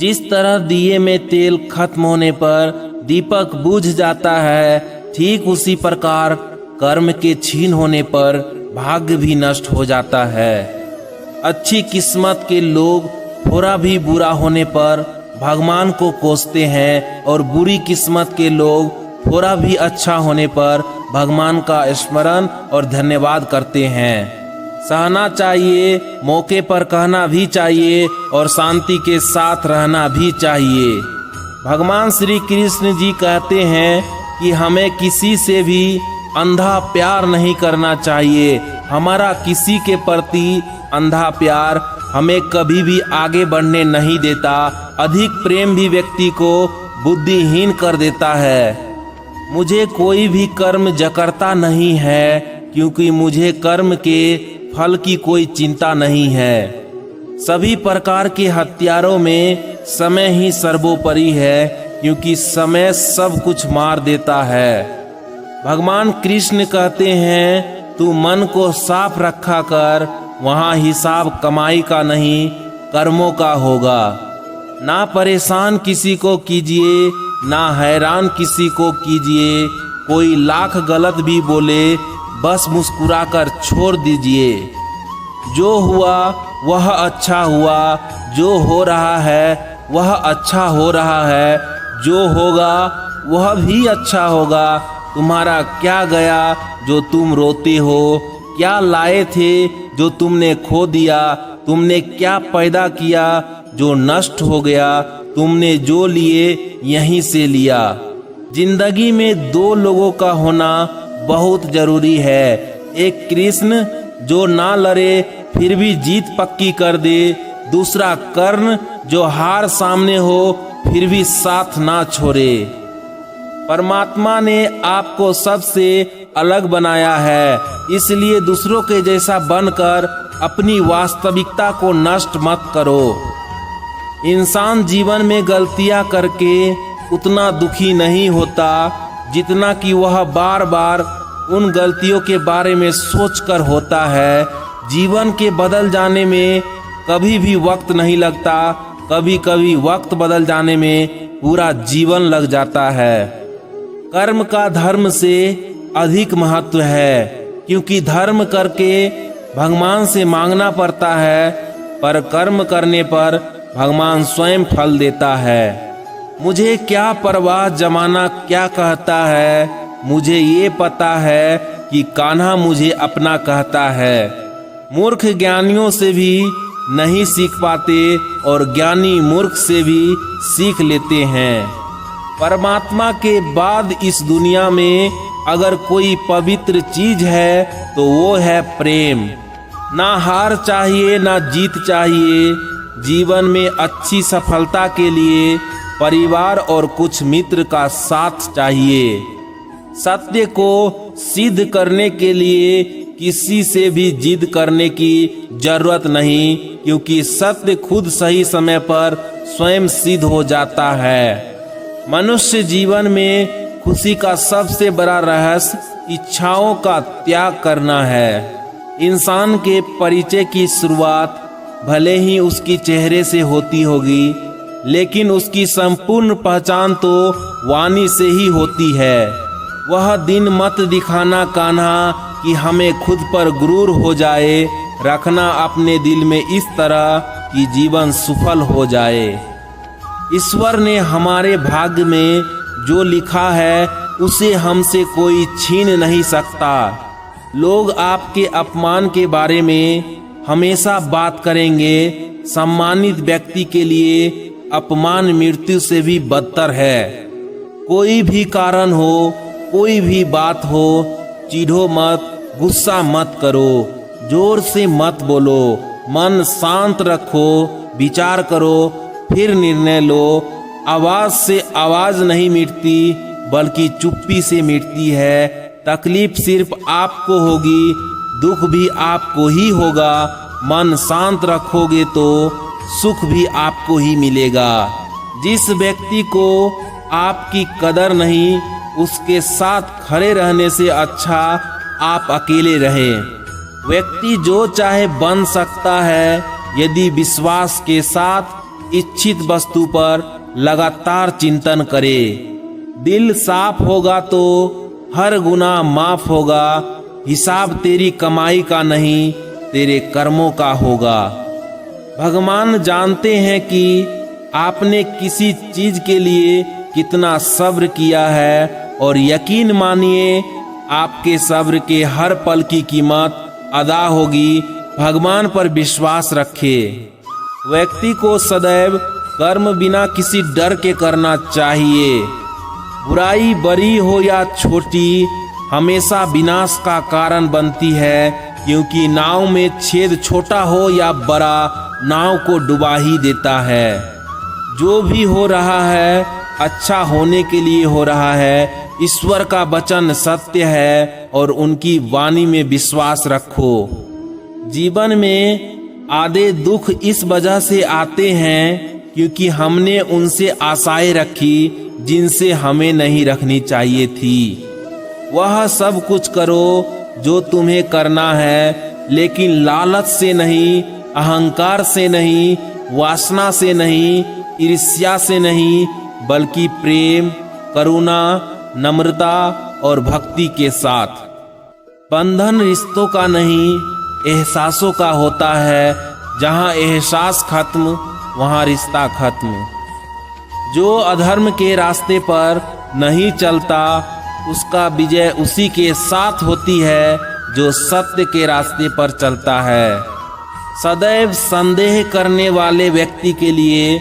जिस तरह दिए में तेल खत्म होने पर दीपक बुझ जाता है, ठीक उसी प्रकार कर्म के छीन होने पर भाग्य भी नष्ट हो जाता है। अच्छी किस्मत के लोग थोड़ा भी बुरा होने पर भगवान को कोसते हैं और बुरी किस्मत के लोग थोड़ा भी अच्छा होने पर भगवान का स्मरण और धन्यवाद करते हैं। सहना चाहिए, मौके पर कहना भी चाहिए और शांति के साथ रहना भी चाहिए। भगवान श्री कृष्ण जी कहते हैं कि हमें किसी से भी अंधा प्यार नहीं करना चाहिए। हमारा किसी के प्रति अंधा प्यार हमें कभी भी आगे बढ़ने नहीं देता। अधिक प्रेम भी व्यक्ति को बुद्धिहीन कर देता है। मुझे कोई भी कर्म जकड़ता नहीं है, क्योंकि मुझे कर्म के फल की कोई चिंता नहीं है। सभी प्रकार के हथियारों में समय ही सर्वोपरि है, क्योंकि समय सब कुछ मार देता है। भगवान कृष्ण कहते हैं, तू मन को साफ रखा कर, वहाँ हिसाब कमाई का नहीं कर्मों का होगा। ना परेशान किसी को कीजिए, ना हैरान किसी को कीजिए। कोई लाख गलत भी बोले, बस मुस्कुराकर छोड़ दीजिए। जो हुआ वह अच्छा हुआ, जो हो रहा है वह अच्छा हो रहा है, जो होगा वह भी अच्छा होगा। तुम्हारा क्या गया जो तुम रोते हो? क्या लाए थे जो तुमने खो दिया? तुमने क्या पैदा किया जो नष्ट हो गया? तुमने जो लिए यहीं से लिया। जिंदगी में दो लोगों का होना बहुत जरूरी है। एक कृष्ण जो ना लड़े फिर भी जीत पक्की कर दे, दूसरा कर्ण जो हार सामने हो फिर भी साथ ना छोड़े। परमात्मा ने आपको सबसे अलग बनाया है, इसलिए दूसरों के जैसा बनकर अपनी वास्तविकता को नष्ट मत करो। इंसान जीवन में गलतियां करके उतना दुखी नहीं होता जितना कि वह बार बार उन गलतियों के बारे में सोचकर होता है। जीवन के बदल जाने में कभी भी वक्त नहीं लगता, कभी कभी वक्त बदल जाने में पूरा जीवन लग जाता है। कर्म का धर्म से अधिक महत्व है, क्योंकि धर्म करके भगवान से मांगना पड़ता है, पर कर्म करने पर भगवान स्वयं फल देता है। मुझे क्या परवाह जमाना क्या कहता है, मुझे ये पता है कि कान्हा मुझे अपना कहता है। मूर्ख ज्ञानियों से भी नहीं सीख पाते और ज्ञानी मूर्ख से भी सीख लेते हैं। परमात्मा के बाद इस दुनिया में अगर कोई पवित्र चीज है तो वो है प्रेम। ना हार चाहिए ना जीत चाहिए। जीवन में अच्छी सफलता के लिए परिवार और कुछ मित्र का साथ चाहिए। सत्य को सिद्ध करने के लिए किसी से भी जिद करने की जरूरत नहीं, क्योंकि सत्य खुद सही समय पर स्वयं सिद्ध हो जाता है। मनुष्य जीवन में खुशी का सबसे बड़ा रहस्य इच्छाओं का त्याग करना है। इंसान के परिचय की शुरुआत भले ही उसकी चेहरे से होती होगी, लेकिन उसकी संपूर्ण पहचान तो वाणी से ही होती है। वह दिन मत दिखाना कान्हा कि हमें खुद पर गुरूर हो जाए, रखना अपने दिल में इस तरह कि जीवन सफल हो जाए। ईश्वर ने हमारे भाग्य में जो लिखा है उसे हमसे कोई छीन नहीं सकता। लोग आपके अपमान के बारे में हमेशा बात करेंगे। सम्मानित व्यक्ति के लिए अपमान मृत्यु से भी बदतर है। कोई भी कारण हो, कोई भी बात हो, चिढ़ो मत, गुस्सा मत करो, जोर से मत बोलो, मन शांत रखो, विचार करो, फिर निर्णय लो। आवाज से आवाज नहीं मिटती, बल्कि चुप्पी से मिटती है। तकलीफ सिर्फ आपको होगी, दुख भी आपको ही होगा। मन शांत रखोगे तो सुख भी आपको ही मिलेगा। जिस व्यक्ति को आपकी कदर नहीं, उसके साथ खड़े रहने से अच्छा आप अकेले रहें। व्यक्ति जो चाहे बन सकता है, यदि विश्वास के साथ इच्छित वस्तु पर लगातार चिंतन करे। दिल साफ होगा तो हर गुनाह माफ होगा। हिसाब तेरी कमाई का नहीं, तेरे कर्मों का होगा। भगवान जानते हैं कि आपने किसी चीज के लिए कितना सब्र किया है और यकीन मानिए आपके सब्र के हर पल की कीमत अदा होगी। भगवान पर विश्वास रखे। व्यक्ति को सदैव कर्म बिना किसी डर के करना चाहिए। बुराई बड़ी हो या छोटी हमेशा विनाश का कारण बनती है, क्योंकि नाव में छेद छोटा हो या बड़ा नाव को डुबा ही देता है। जो भी हो रहा है अच्छा होने के लिए हो रहा है। ईश्वर का वचन सत्य है और उनकी वाणी में विश्वास रखो। जीवन में आधे दुख इस वजह से आते हैं क्योंकि हमने उनसे आशाएं रखी जिनसे हमें नहीं रखनी चाहिए थी। वह सब कुछ करो जो तुम्हें करना है, लेकिन लालच से नहीं, अहंकार से नहीं, वासना से नहीं, ईर्ष्या से नहीं, बल्कि प्रेम, करुणा, नम्रता और भक्ति के साथ। बंधन रिश्तों का नहीं, एहसासों का होता है। जहाँ एहसास खत्म वहाँ रिश्ता खत्म। जो अधर्म के रास्ते पर नहीं चलता उसका विजय उसी के साथ होती है जो सत्य के रास्ते पर चलता है। सदैव संदेह करने वाले व्यक्ति के लिए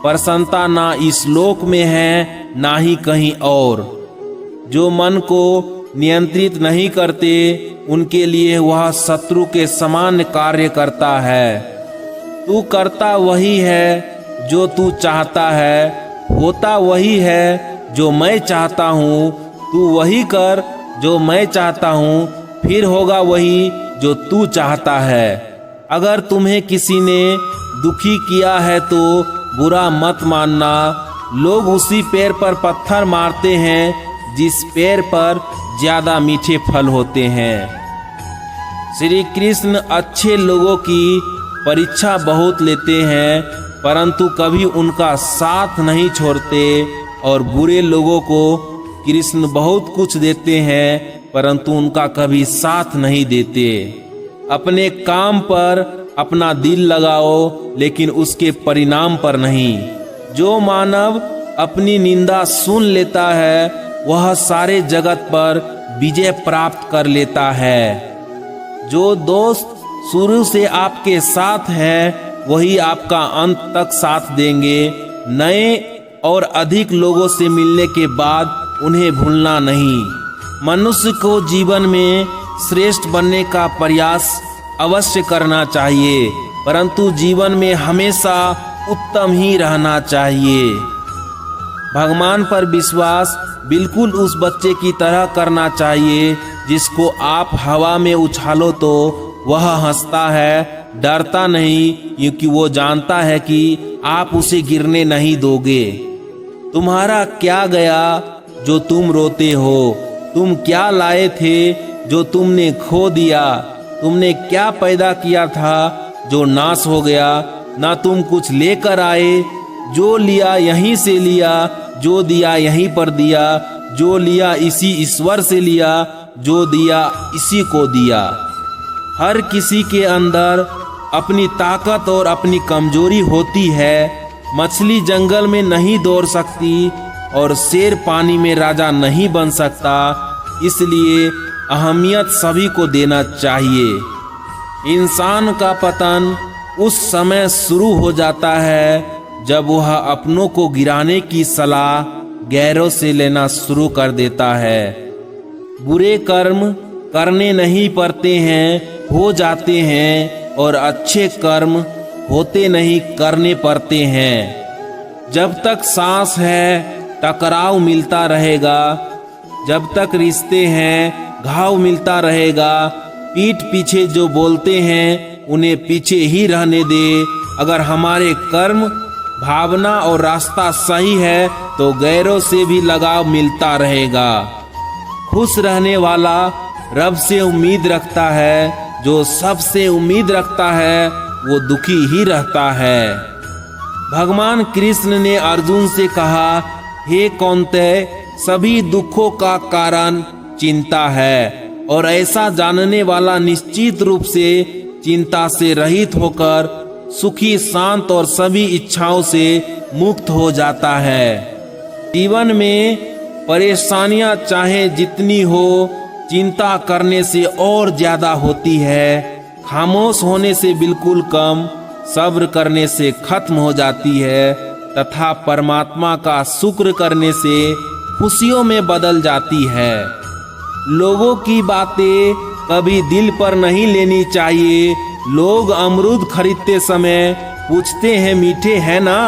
प्रसन्नता ना इस लोक में है ना ही कहीं और। जो मन को नियंत्रित नहीं करते उनके लिए वह शत्रु के समान कार्य करता है। तू करता वही है जो तू चाहता है, होता वही है जो मैं चाहता हूँ। तू वही कर जो मैं चाहता हूँ, फिर होगा वही जो तू चाहता है। अगर तुम्हें किसी ने दुखी किया है तो बुरा मत मानना। लोग उसी पेड़ पर पत्थर मारते हैं जिस पेड़ पर ज्यादा मीठे फल होते हैं। श्री कृष्ण अच्छे लोगों की परीक्षा बहुत लेते हैं, परंतु कभी उनका साथ नहीं छोड़ते, और बुरे लोगों को कृष्ण बहुत कुछ देते हैं परंतु उनका कभी साथ नहीं देते। अपने काम पर अपना दिल लगाओ, लेकिन उसके परिणाम पर नहीं। जो मानव अपनी निंदा सुन लेता है वह सारे जगत पर विजय प्राप्त कर लेता है। जो दोस्त शुरू से आपके साथ है वही आपका अंत तक साथ देंगे। नए और अधिक लोगों से मिलने के बाद उन्हें भूलना नहीं। मनुष्य को जीवन में श्रेष्ठ बनने का प्रयास अवश्य करना चाहिए, परंतु जीवन में हमेशा उत्तम ही रहना चाहिए। भगवान पर विश्वास बिल्कुल उस बच्चे की तरह करना चाहिए जिसको आप हवा में उछालो तो वह हंसता है, डरता नहीं, क्योंकि वो जानता है कि आप उसे गिरने नहीं दोगे। तुम्हारा क्या गया जो तुम रोते हो? तुम क्या लाए थे जो तुमने खो दिया? तुमने क्या पैदा किया था जो नाश हो गया? ना तुम कुछ लेकर आए, जो लिया यहीं से लिया, जो दिया यहीं पर दिया, जो लिया इसी ईश्वर से लिया, जो दिया इसी को दिया। हर किसी के अंदर अपनी ताकत और अपनी कमजोरी होती है। मछली जंगल में नहीं दौड़ सकती और शेर पानी में राजा नहीं बन सकता, इसलिए अहमियत सभी को देना चाहिए। इंसान का पतन उस समय शुरू हो जाता है जब वह अपनों को गिराने की सलाह गैरों से लेना शुरू कर देता है। बुरे कर्म करने नहीं पड़ते हैं, हो जाते हैं, और अच्छे कर्म होते नहीं, करने पड़ते हैं। जब तक सांस है टकराव मिलता रहेगा, जब तक रिश्ते हैं घाव मिलता रहेगा। पीठ पीछे जो बोलते हैं उन्हें पीछे ही रहने दे। अगर हमारे कर्म, भावना और रास्ता सही है तो गैरों से भी लगाव मिलता रहेगा। खुश रहने वाला रब से उम्मीद रखता है, जो सबसे उम्मीद रखता है वो दुखी ही रहता है। भगवान कृष्ण ने अर्जुन से कहा, हे कौन्तेय, सभी दुखों का कारण चिंता है और ऐसा जानने वाला निश्चित रूप से चिंता से रहित होकर सुखी, शांत और सभी इच्छाओं से मुक्त हो जाता है। जीवन में परेशानियां चाहे जितनी हो, चिंता करने से और ज्यादा होती है। खामोश होने से बिल्कुल कम, सब्र करने से खत्म हो जाती है तथा परमात्मा का शुक्र करने से खुशियों में बदल जाती है। लोगों की बातें कभी दिल पर नहीं लेनी चाहिए। लोग अमरूद खरीदते समय पूछते हैं, मीठे हैं ना,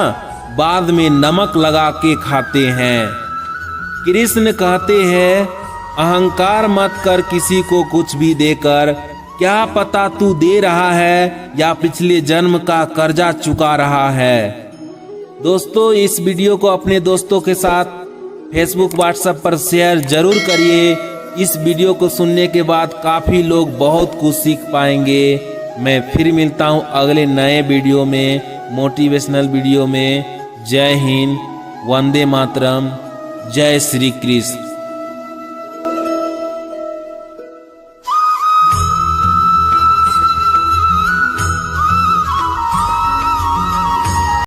बाद में नमक लगा के खाते हैं। कृष्ण कहते हैं, अहंकार मत कर किसी को कुछ भी देकर, क्या पता तू दे रहा है या पिछले जन्म का कर्जा चुका रहा है। दोस्तों, इस वीडियो को अपने दोस्तों के साथ फेसबुक, व्हाट्सएप पर शेयर जरूर करिए। इस वीडियो को सुनने के बाद काफ़ी लोग बहुत कुछ सीख पाएंगे। मैं फिर मिलता हूँ अगले नए वीडियो में, मोटिवेशनल वीडियो में। जय हिंद, वंदे मातरम, जय श्री कृष्ण।